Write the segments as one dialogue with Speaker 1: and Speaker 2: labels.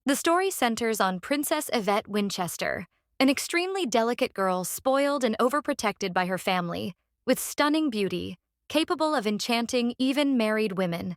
Speaker 1: The story centers on Princess Yvette Winchester, an extremely delicate girl spoiled and overprotected by her family, with stunning beauty, capable of enchanting even married women.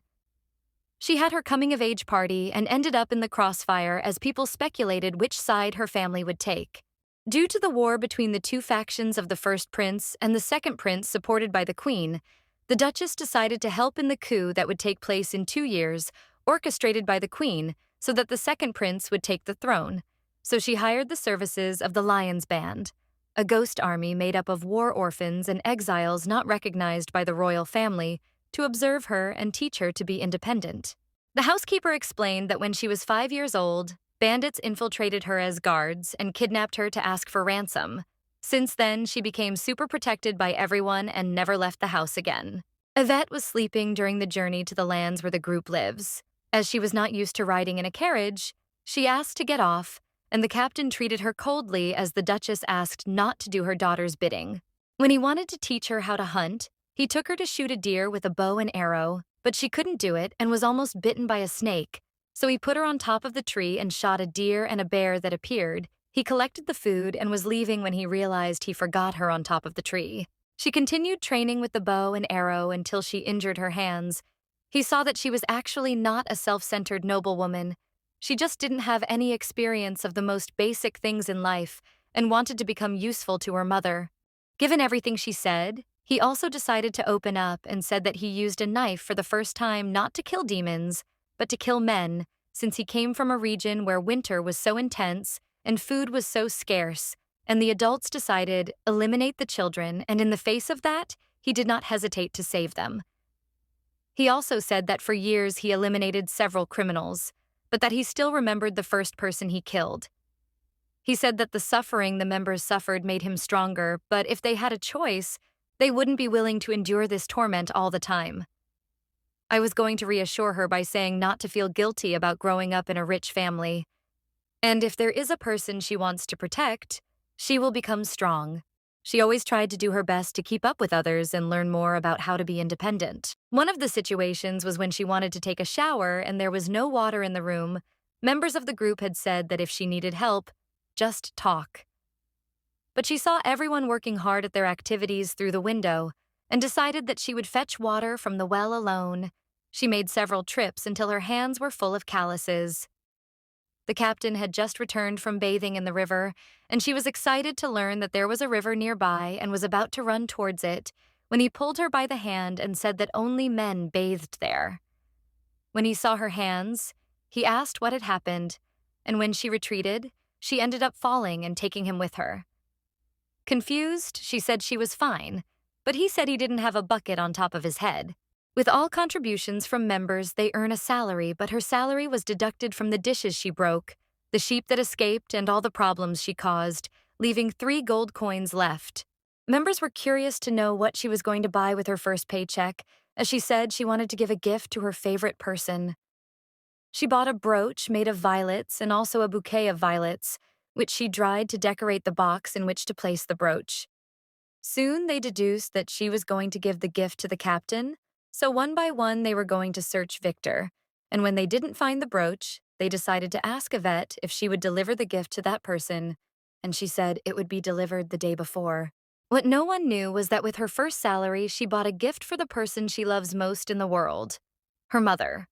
Speaker 1: She had her coming-of-age party and ended up in the crossfire as people speculated which side her family would take. Due to the war between the two factions of the first prince and the second prince supported by the queen, the Duchess decided to help in the coup that would take place in 2 years, orchestrated by the queen, so that the second prince would take the throne. So she hired the services of the Lion's Band, a ghost army made up of war orphans and exiles not recognized by the royal family, to observe her and teach her to be independent. The housekeeper explained that when she was 5 years old, bandits infiltrated her as guards and kidnapped her to ask for ransom. Since then, she became super protected by everyone and never left the house again. Yvette was sleeping during the journey to the lands where the group lives. As she was not used to riding in a carriage, she asked to get off, and the captain treated her coldly as the Duchess asked not to do her daughter's bidding. When he wanted to teach her how to hunt, he took her to shoot a deer with a bow and arrow, but she couldn't do it and was almost bitten by a snake. So he put her on top of the tree and shot a deer and a bear that appeared. He collected the food and was leaving when he realized he forgot her on top of the tree. She continued training with the bow and arrow until she injured her hands. He saw that she was actually not a self-centered noblewoman. She just didn't have any experience of the most basic things in life and wanted to become useful to her mother. Given everything she said, he also decided to open up and said that he used a knife for the first time not to kill demons, but to kill men, since he came from a region where winter was so intense and food was so scarce, and the adults decided eliminate the children, and in the face of that, he did not hesitate to save them. He also said that for years he eliminated several criminals, but that he still remembered the first person he killed. He said that the suffering the members suffered made him stronger, but if they had a choice, they wouldn't be willing to endure this torment all the time. I was going to reassure her by saying not to feel guilty about growing up in a rich family. And if there is a person she wants to protect, she will become strong. She always tried to do her best to keep up with others and learn more about how to be independent. One of the situations was when she wanted to take a shower and there was no water in the room. Members of the group had said that if she needed help, just talk. But she saw everyone working hard at their activities through the window and decided that she would fetch water from the well alone. She made several trips until her hands were full of calluses. The captain had just returned from bathing in the river, and she was excited to learn that there was a river nearby and was about to run towards it when he pulled her by the hand and said that only men bathed there. When he saw her hands, he asked what had happened, and when she retreated, she ended up falling and taking him with her. Confused, she said she was fine, but he said he didn't have a bucket on top of his head. With all contributions from members, they earn a salary, but her salary was deducted from the dishes she broke, the sheep that escaped, and all the problems she caused, leaving 3 gold coins left. Members were curious to know what she was going to buy with her first paycheck, as she said she wanted to give a gift to her favorite person. She bought a brooch made of violets and also a bouquet of violets, which she dried to decorate the box in which to place the brooch. Soon they deduced that she was going to give the gift to the captain, so one by one they were going to search Victor, and when they didn't find the brooch, they decided to ask Yvette if she would deliver the gift to that person, and she said it would be delivered the day before. What no one knew was that with her first salary, she bought a gift for the person she loves most in the world, her mother.